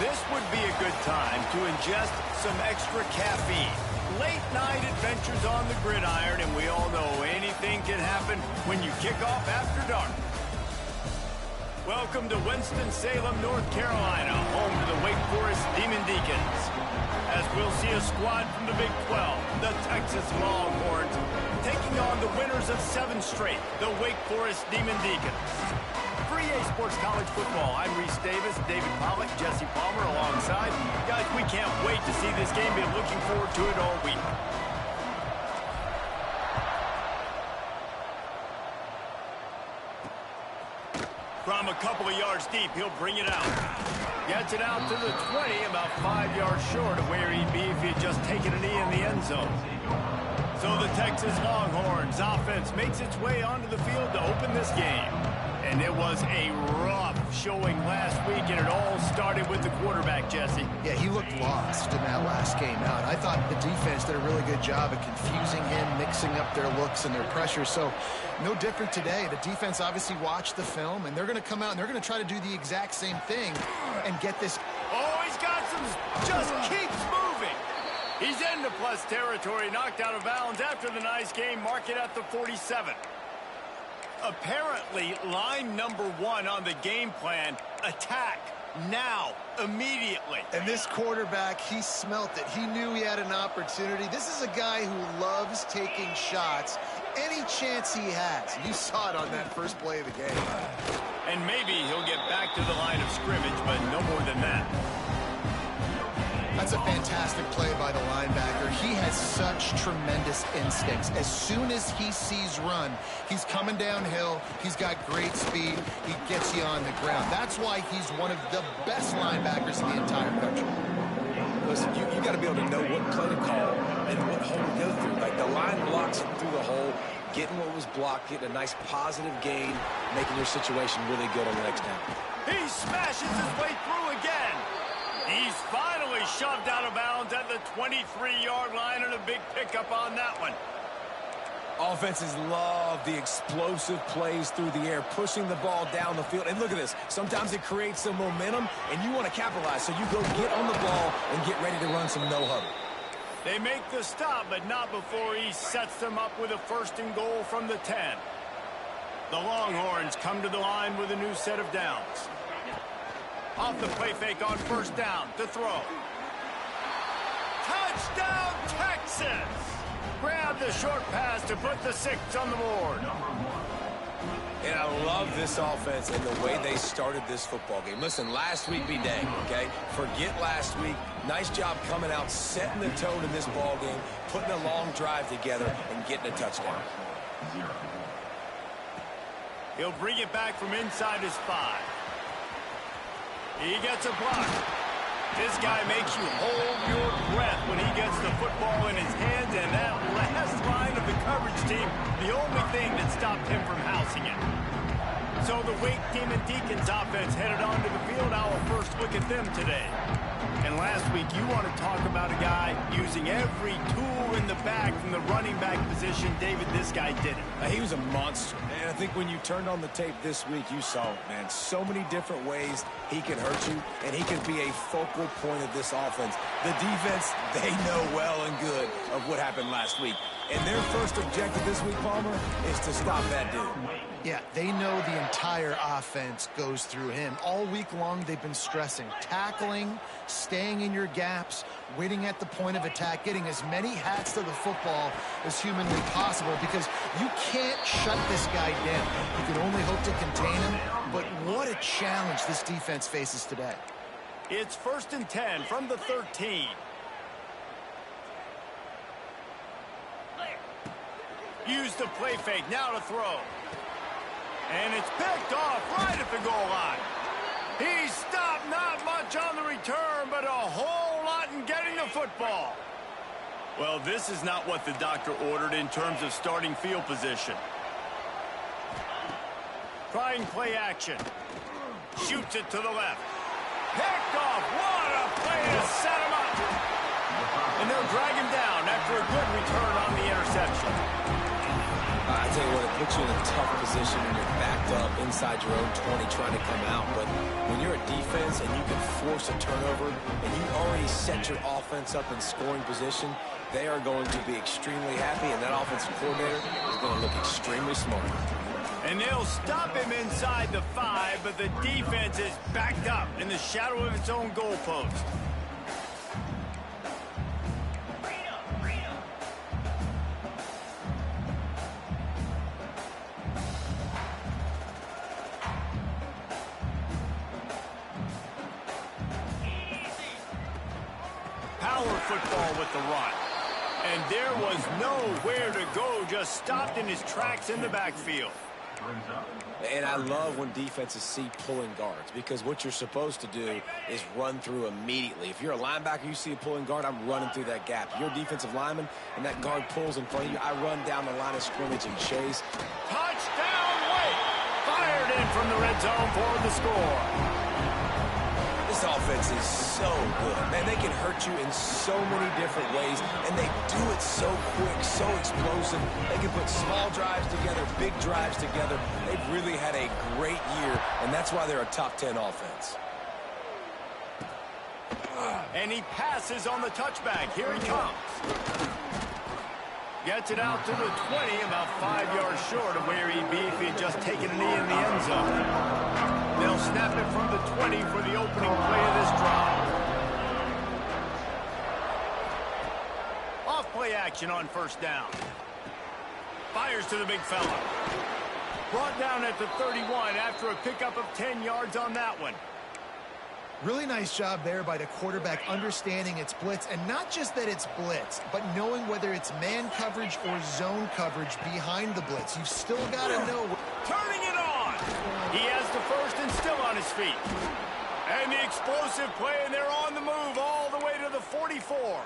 This would be a good time to ingest some extra caffeine. Late night adventures on the gridiron, and we all know anything can happen when you kick off after dark. Welcome to Winston-Salem, North Carolina, home to the Wake Forest Demon Deacons. As we'll see a squad from the Big 12, the Texas Longhorns, taking on the winners of 7 straight, the Wake Forest Demon Deacons. For EA Sports College Football, I'm Reese Davis, David Pollack, Jesse Palmer alongside. Guys, we can't wait to see this game. Been looking forward to it all week. From a couple of yards deep, he'll bring it out. Gets it out to the 20, about 5 yards short of where he'd be if he had just taken a knee in the end zone. So the Texas Longhorns offense makes its way onto the field to open this game. And it was a rough showing last week, and it all started with the quarterback, Jesse. Yeah, he looked lost in that last game out. I thought the defense did a really good job of confusing him, mixing up their looks and their pressure. So no different today. The defense obviously watched the film, and they're going to come out and they're going to try to do the exact same thing and get this. Oh, he's got some, just keeps moving. He's into plus territory, knocked out of bounds after the nice game. Mark it at the 47. Apparently, line number 1 on the game plan, attack now, immediately. And this quarterback, he smelt it. He knew he had an opportunity. This is a guy who loves taking shots any chance he has. You saw it on that first play of the game. And maybe he'll get back to the line of scrimmage, but no more than that. That's a fantastic play by the linebacker. He has such tremendous instincts. As soon as he sees run, he's coming downhill. He's got great speed. He gets you on the ground. That's why he's one of the best linebackers in the entire country. Listen, you got to be able to know what play to call and what hole to go through. Like the line blocks through the hole, getting what was blocked, getting a nice positive gain, making your situation really good on the next down. He smashes his way through again. He's finally shoved out of bounds at the 23-yard line, and a big pickup on that one. Offenses love the explosive plays through the air, pushing the ball down the field. And look at this. Sometimes it creates some momentum, and you want to capitalize. So you go get on the ball and get ready to run some no-huddle. They make the stop, but not before he sets them up with a 1st and goal from the 10. The Longhorns come to the line with a new set of downs. Off the play fake on 1st down to throw. Touchdown, Texas! Grab the short pass to put the 6 on the board. And I love this offense and the way they started this football game. Listen, last week be dang, okay? Forget last week. Nice job coming out, setting the tone in this ball game, putting a long drive together, and getting a touchdown. He'll bring it back from inside his 5. He gets a block. This guy makes you hold your breath when he gets the football in his hands, and that last line of the coverage team, the only thing that stopped him from housing it. So the Wake Demon Deacons offense headed onto the field. Our first look at them today. And last week, you want to talk about a guy using every tool in the bag from the running back position. David, this guy did it. He was a monster. And I think when you turned on the tape this week, you saw it, man. So many different ways he can hurt you, and he can be a focal point of this offense. The defense, they know well and good of what happened last week. And their first objective this week, Palmer, is to stop that dude. Yeah, they know the entire offense goes through him. All week long, they've been stressing tackling, staying in your gaps, waiting at the point of attack, getting as many hats to the football as humanly possible, because you can't shut this guy down. You can only hope to contain him, but what a challenge this defense faces today. It's 1st and 10 from the 13. Use the play fake, now to throw. And it's picked off right at the goal line. He stopped, not much on the return, but a whole lot in getting the football. Well, this is not what the doctor ordered in terms of starting field position. Trying play action. Shoots it to the left. Picked off. What a play to set him up. And they'll drag him down after a good return on the interception. I tell you what, puts you in a tough position when you're backed up inside your own 20 trying to come out. But when you're a defense and you can force a turnover and you already set your offense up in scoring position, they are going to be extremely happy, and that offensive coordinator is going to look extremely smart. And they'll stop him inside the 5, but the defense is backed up in the shadow of its own goalpost. Power football with the run. And there was nowhere to go, just stopped in his tracks in the backfield. And I love when defenses see pulling guards, because what you're supposed to do is run through immediately. If you're a linebacker, you see a pulling guard, I'm running through that gap. You're a defensive lineman, and that guard pulls in front of you, I run down the line of scrimmage and chase. Touchdown, Wake! Fired in from the red zone for the score. This offense is so good. Man, they can hurt you in so many different ways, and they do it so quick, so explosive. They can put small drives together, big drives together. They've really had a great year, and that's why they're a top 10 offense. And he passes on the touchback. Here he comes. Gets it out to the 20, about 5 yards short of where he'd be if he'd just taken a knee in the end zone. They'll snap it from the 20 for the opening play of this drive. Off play action on first down. Fires to the big fella. Brought down at the 31 after a pickup of 10 yards on that one. Really nice job there by the quarterback understanding it's blitz, and not just that it's blitz, but knowing whether it's man coverage or zone coverage behind the blitz. You've still got to know. Turning it on. He has the first and still on his feet. And the explosive play, and they're on the move all the way to the 44.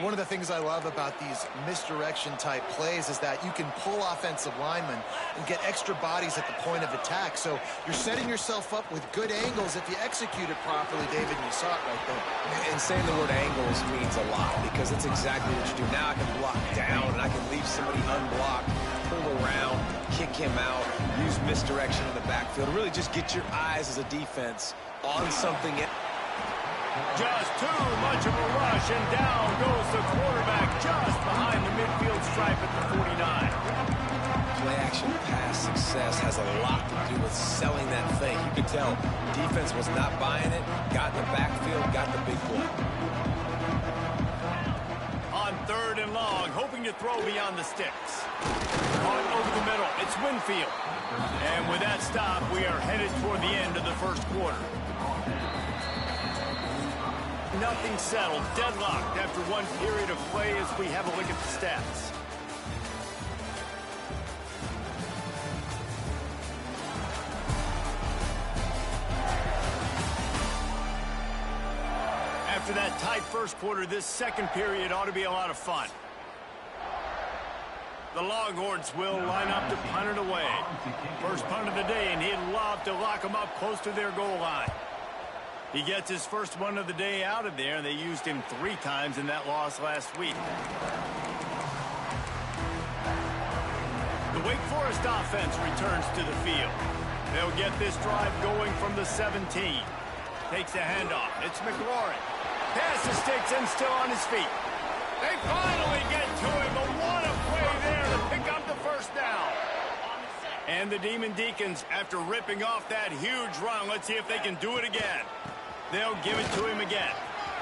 One of the things I love about these misdirection-type plays is that you can pull offensive linemen and get extra bodies at the point of attack. So you're setting yourself up with good angles if you execute it properly, David, and you saw it right there. And saying the word angles means a lot, because it's exactly what you do. Now I can block down, and I can leave somebody unblocked, pull around, kick him out, use misdirection in the backfield. Really just get your eyes as a defense on something. Just too much of a rush, and down goes the quarterback just behind the midfield stripe at the 49. Play-action pass success has a lot to do with selling that fake. You could tell defense was not buying it, got in the backfield, got the big play. On third and long, hoping to throw beyond the sticks. Caught over the middle, it's Winfield. And with that stop, we are headed toward the end of the first quarter. Nothing settled, deadlocked after one period of play as we have a look at the stats. After that tight first quarter, this second period ought to be a lot of fun. The Longhorns will line up to punt it away. First punt of the day, and he'd love to lock them up close to their goal line. He gets his first one of the day out of there, and they used him 3 times in that loss last week. The Wake Forest offense returns to the field. They'll get this drive going from the 17. Takes a handoff. It's McLaurin. Passes sticks and still on his feet. They finally get to him, but what a play there to pick up the first down. And the Demon Deacons, after ripping off that huge run, let's see if they can do it again. They'll give it to him again.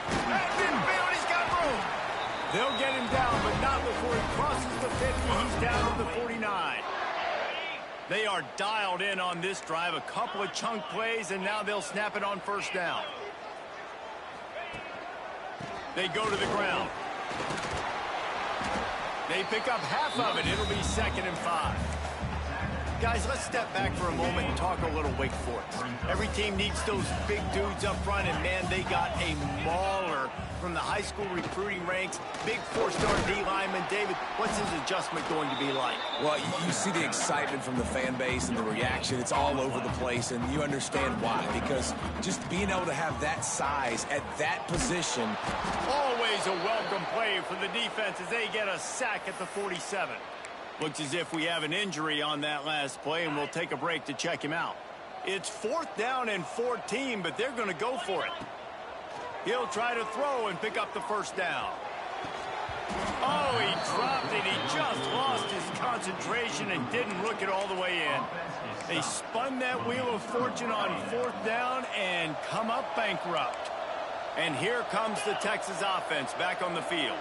At midfield, he's got room. They'll get him down, but not before he crosses the 50. He's down to the 49. They are dialed in on this drive. A couple of chunk plays, and now they'll snap it on first down. They go to the ground. They pick up half of it. It'll be 2nd and 5. Guys, let's step back for a moment and talk a little Wake Forest. Every team needs those big dudes up front, and man, they got a mauler from the high school recruiting ranks. Big 4-star D lineman. David, what's his adjustment going to be like? Well, you see the excitement from the fan base and the reaction. It's all over the place, and you understand why. Because just being able to have that size at that position. Always a welcome play for the defense as they get a sack at the 47. Looks as if we have an injury on that last play, and we'll take a break to check him out. It's 4th down and 14, but they're going to go for it. He'll try to throw and pick up the first down. Oh, he dropped it. He just lost his concentration and didn't look it all the way in. They spun that wheel of fortune on 4th down and come up bankrupt. And here comes the Texas offense back on the field.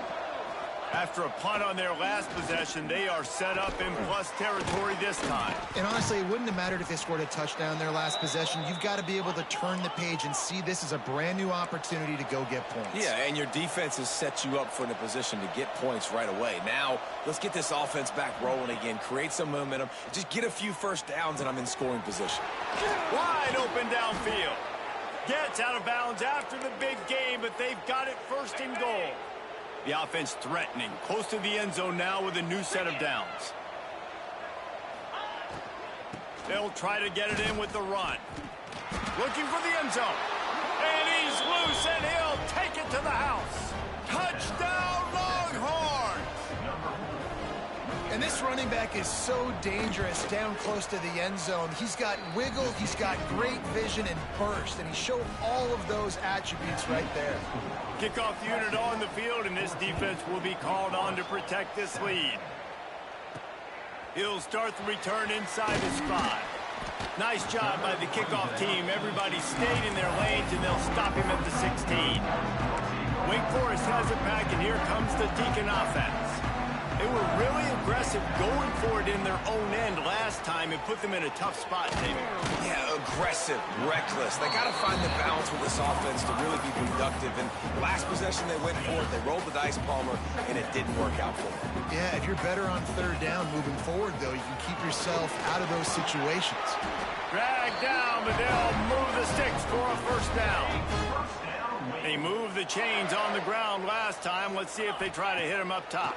After a punt on their last possession, they are set up in plus territory this time. And honestly, it wouldn't have mattered if they scored a touchdown their last possession. You've got to be able to turn the page and see this as a brand new opportunity to go get points. Yeah, and your defense has set you up for the position to get points right away. Now, let's get this offense back rolling again, create some momentum, just get a few first downs, and I'm in scoring position. Wide open downfield. Gets out of bounds after the big game, but they've got it 1st and goal. The offense threatening, close to the end zone now with a new set of downs. They'll try to get it in with the run. Looking for the end zone. And he's loose, and he'll take it to the house. Touchdown, Longhorns! And this running back is so dangerous down close to the end zone. He's got wiggle, he's got great vision and burst, and he showed all of those attributes right there. Kickoff unit on the field, and this defense will be called on to protect this lead. He'll start the return inside his 5. Nice job by the kickoff team. Everybody stayed in their lanes, and they'll stop him at the 16. Wake Forest has it back, and here comes the Deacon offense. They were really aggressive going for it in their own end last time and put them in a tough spot, David. Yeah, aggressive, reckless. They got to find the balance with this offense to really be productive. And last possession they went for it. They rolled the dice, Palmer, and it didn't work out for them. Yeah, if you're better on 3rd down moving forward, though, you can keep yourself out of those situations. Drag down, but they'll move the sticks for a 1st down. They moved the chains on the ground last time. Let's see if they try to hit him up top.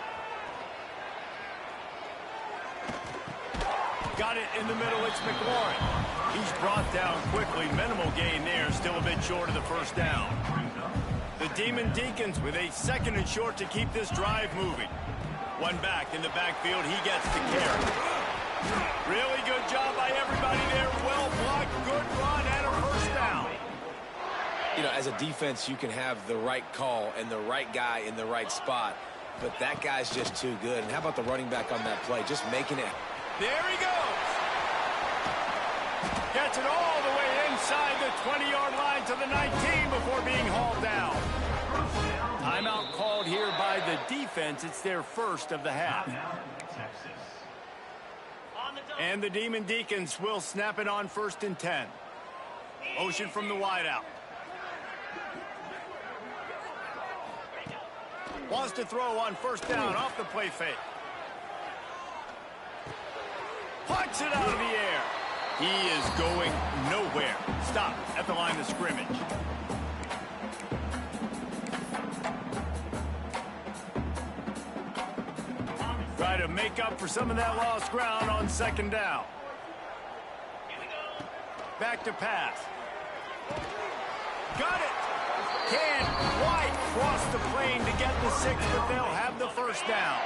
Got it in the middle. It's McLaurin. He's brought down quickly. Minimal gain there. Still a bit short of the 1st down. The Demon Deacons with a 2nd and short to keep this drive moving. One back in the backfield. He gets the carry. Really good job by everybody there. Well blocked. Good run and a 1st down. You know, as a defense, you can have the right call and the right guy in the right spot, but that guy's just too good. And how about the running back on that play? Just making it. There he goes. Gets it all the way inside the 20-yard line to the 19 before being hauled down. Timeout called here by the defense. It's their 1st of the half. And the Demon Deacons will snap it on 1st and 10. Motion from the wideout. Wants to throw on 1st down off the play fake. Punts it out of the air. He is going nowhere. Stop at the line of scrimmage. Try to make up for some of that lost ground on 2nd down. Back to pass. Got it. Can't quite cross the plane to get the 6, but they'll have the 1st down.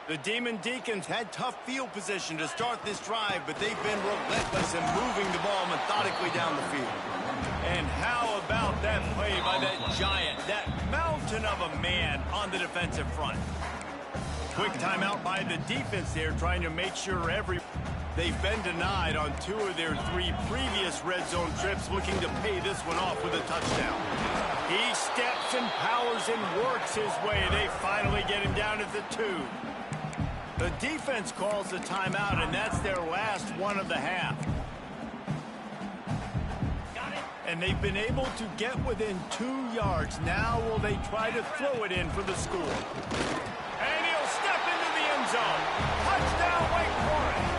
The Demon Deacons had tough field position to start this drive, but they've been relentless in moving the ball methodically down the field. And how about that play by that giant, that mountain of a man on the defensive front? Quick timeout by the defense there, trying to make sure they've been denied on 2 of their 3 previous red zone trips, looking to pay this one off with a touchdown. He steps and powers and works his way. They finally get him down at the 2. The defense calls the timeout, and that's their last one of the half. And they've been able to get within 2 yards. Now will they try to throw it in for the score? And he'll step into the end zone. Touchdown, Wake Forest.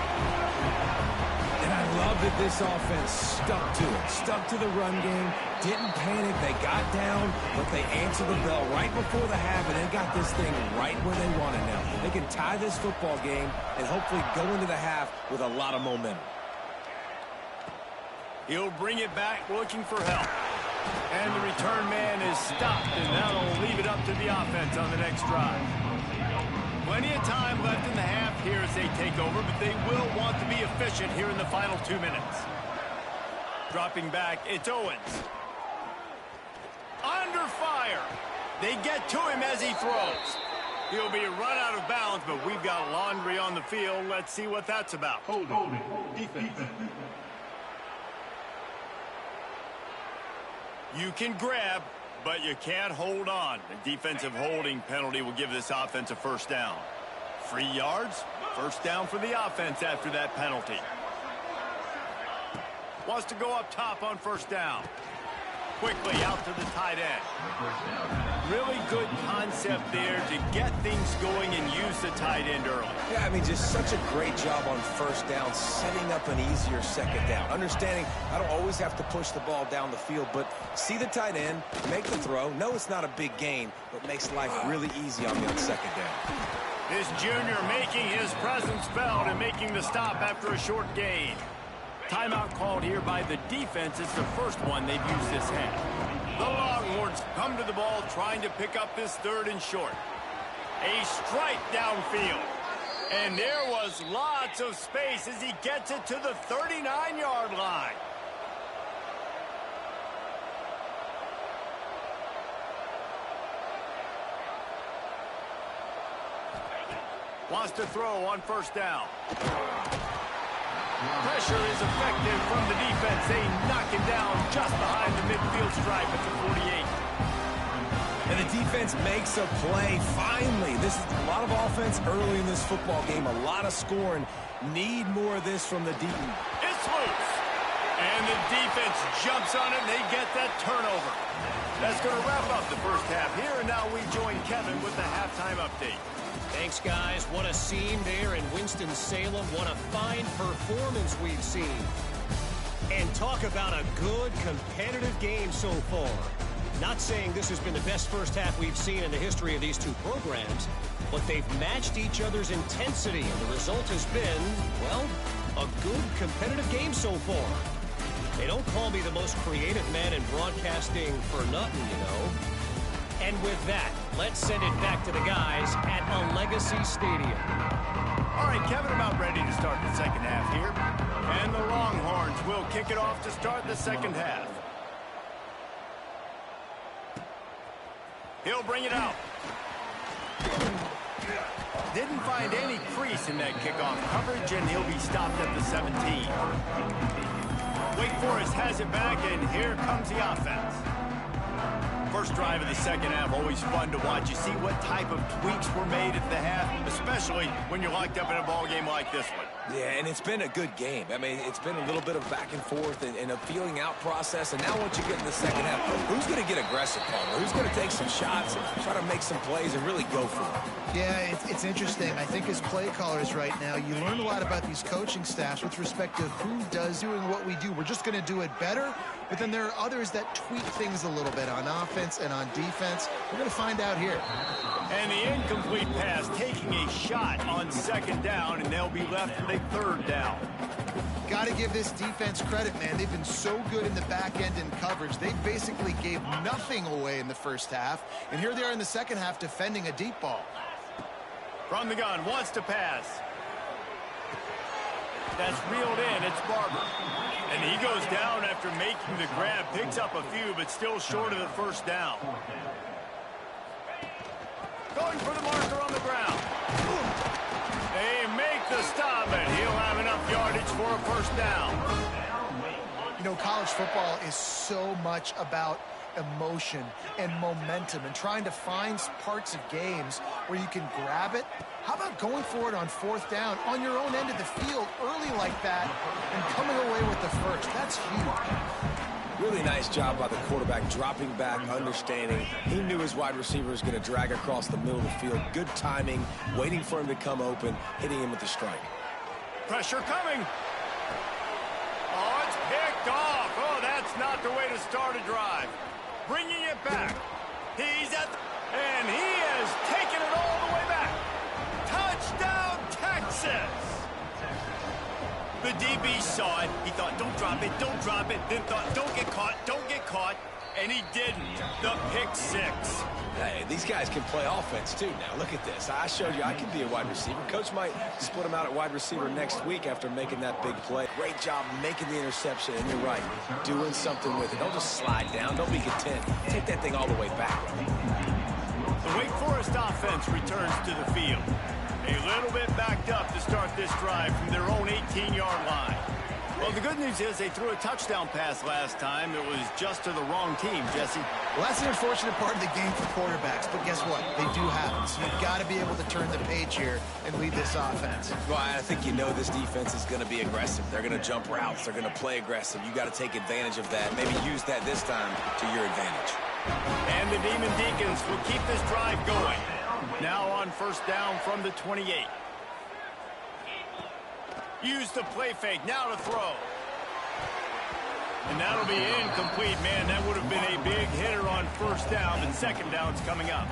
And I love that this offense stuck to it, stuck to the run game, didn't panic. They got down, but they answered the bell right before the half, and they got this thing right where they want it now. They can tie this football game and hopefully go into the half with a lot of momentum. He'll bring it back looking for help. And the return man is stopped, and that'll leave it up to the offense on the next drive. Plenty of time left in the half here as they take over, but they will want to be efficient here in the final 2 minutes. Dropping back, it's Owens. Under fire. They get to him as he throws. He'll be run out of bounds, but we've got laundry on the field. Let's see what that's about. Holding. Defense. You can grab, but you can't hold on. The defensive holding penalty will give this offense a first down. 3 yards, first down for the offense after that penalty. Wants to go up top on first down. Quickly out to the tight end. Really good concept there to get things going and use the tight end early. Yeah, I mean, just such a great job on first down, setting up an easier second down. Understanding I don't always have to push the ball down the field, but see the tight end, make the throw. No, it's not a big gain, but makes life really easy on me on second down. This junior making his presence felt and making the stop after a short gain. Timeout called here by the defense. It's the first one they've used this half. The Longhorns come to the ball trying to pick up this 3rd and short. A strike downfield. And there was lots of space as he gets it to the 39-yard line. Wants to throw on first down. Pressure is effective from the defense. They knock him down just behind the midfield stripe at the 48. And the defense makes a play, finally. This is a lot of offense early in this football game, a lot of scoring. Need more of this from the Deaton. It's loose. And the defense jumps on it, and they get that turnover. That's going to wrap up the first half here, and now we join Kevin with the halftime update. Thanks, guys. What a scene there in Winston-Salem. What a fine performance we've seen. And talk about a good, competitive game so far. Not saying this has been the best first half we've seen in the history of these two programs, but they've matched each other's intensity, and the result has been, well, a good, competitive game so far. They don't call me the most creative man in broadcasting for nothing, you know. And with that, let's send it back to the guys at Legacy Stadium. All right, Kevin, about ready to start the second half here. And the Longhorns will kick it off to start the second half. He'll bring it out. Didn't find any crease in that kickoff coverage, and he'll be stopped at the 17. Wake Forest has it back, and here comes the offense. First drive of the second half, always fun to watch. You see what type of tweaks were made at the half, especially when you're locked up in a ball game like this one. Yeah, and it's been a good game. I mean, it's been a little bit of back and forth and a feeling out process. And now once you get in the second half, who's going to get aggressive, Palmer? Who's going to take some shots and try to make some plays and really go for it? Yeah, it's interesting. I think as play callers right now, you learn a lot about these coaching staffs with respect to who does doing what we do. We're just going to do it better, but then there are others that tweak things a little bit on offense and on defense. We're going to find out here. And the incomplete pass taking a shot on second down, and they'll be left with a third down. Got to give this defense credit, man. They've been so good in the back end in coverage. They basically gave nothing away in the first half, and here they are in the second half defending a deep ball. From the gun, wants to pass. That's reeled in. It's Barber. And he goes down after making the grab. Picks up a few, but still short of the first down. Going for the marker on the ground. They make the stop, and he'll have enough yardage for a first down. You know, college football is so much about emotion and momentum and trying to find parts of games where you can grab it. How about going for it on fourth down on your own end of the field early like that and coming away with the first? That's huge. Really nice job by the quarterback, dropping back, understanding. He knew his wide receiver was going to drag across the middle of the field. Good timing, waiting for him to come open, hitting him with the strike. Pressure coming. Oh, it's picked off. Oh, that's not the way to start a drive. Bringing it back. He's at the... And he has taken it all the way back. Touchdown, Texas. The DB saw it. He thought, don't drop it, don't drop it. Then thought, don't get caught, don't get caught. And he didn't. The pick six. Hey, these guys can play offense, too. Now, look at this. I showed you I can be a wide receiver. Coach might split him out at wide receiver next week after making that big play. Great job making the interception, and you're right, doing something with it. Don't just slide down. Don't be content. Take that thing all the way back. The Wake Forest offense returns to the field. A little bit backed up to start this drive from their own 18-yard line. Well, the good news is they threw a touchdown pass last time. It was just to the wrong team, Jesse. Well, that's the unfortunate part of the game for quarterbacks, but guess what? They do happen. So you've got to be able to turn the page here and lead this offense. Well, I think you know this defense is going to be aggressive. They're going to jump routes. They're going to play aggressive. You got to take advantage of that. Maybe use that this time to your advantage. And the Demon Deacons will keep this drive going. Now on first down from the 28. Use the play fake. Now to throw. And that'll be incomplete. Man, that would have been a big hitter on first down, and second down's coming up.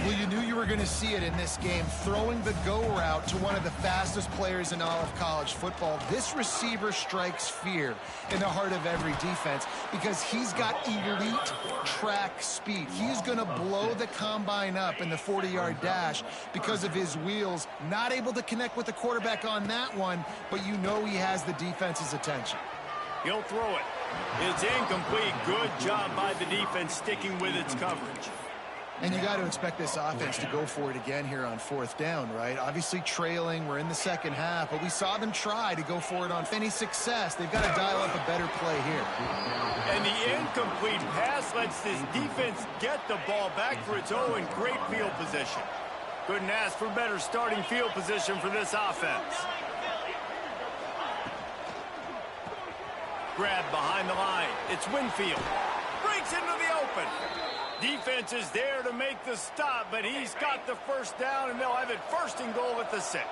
Well, you knew you were going to see it in this game, throwing the go route to one of the fastest players in all of college football. This receiver strikes fear in the heart of every defense because he's got elite track speed. He's going to blow the combine up in the 40-yard dash because of his wheels. Not able to connect with the quarterback on that one, but you know he has the defense's attention. He'll throw it. It's incomplete. Good job by the defense sticking with its coverage. And you got to expect this offense to go for it again here on fourth down, right? Obviously trailing, we're in the second half, but we saw them try to go for it on any success. They've got to dial up a better play here. And the incomplete pass lets this defense get the ball back for its own great field position. Couldn't ask for better starting field position for this offense. Grab behind the line. It's Winfield. Breaks into the open. Defense is there to make the stop, but he's got the first down, and they'll have it first and goal at the 6.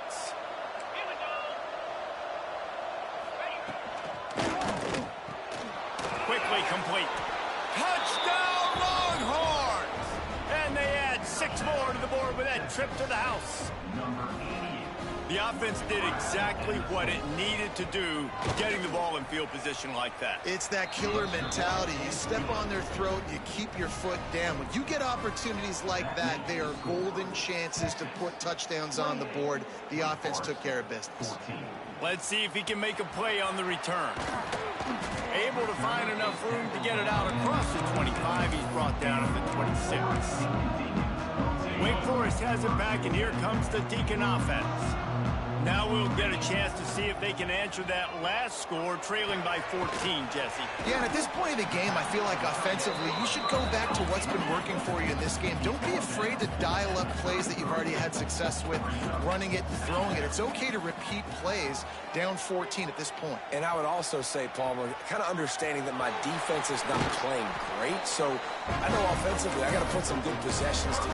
Quickly complete. Touchdown, Longhorns! And they add 6 more to the board with that trip to the house. The offense did exactly what it needed to do, getting the ball in field position like that. It's that killer mentality. You step on their throat, you keep your foot down. When you get opportunities like that, they are golden chances to put touchdowns on the board. The offense took care of business. Let's see if he can make a play on the return. Able to find enough room to get it out across the 25. He's brought down at the 26. Wake Forest has it back, and here comes the Deacon offense. Now we'll get a chance to see if they can answer that last score, trailing by 14, Jesse. Yeah, and at this point of the game, I feel like offensively, you should go back to what's been working for you in this game. Don't be afraid to dial up plays that you've already had success with, running it and throwing it. It's okay to repeat plays down 14 at this point. And I would also say, Palmer, kind of understanding that my defense is not playing great, so I know offensively I got to put some good possessions together.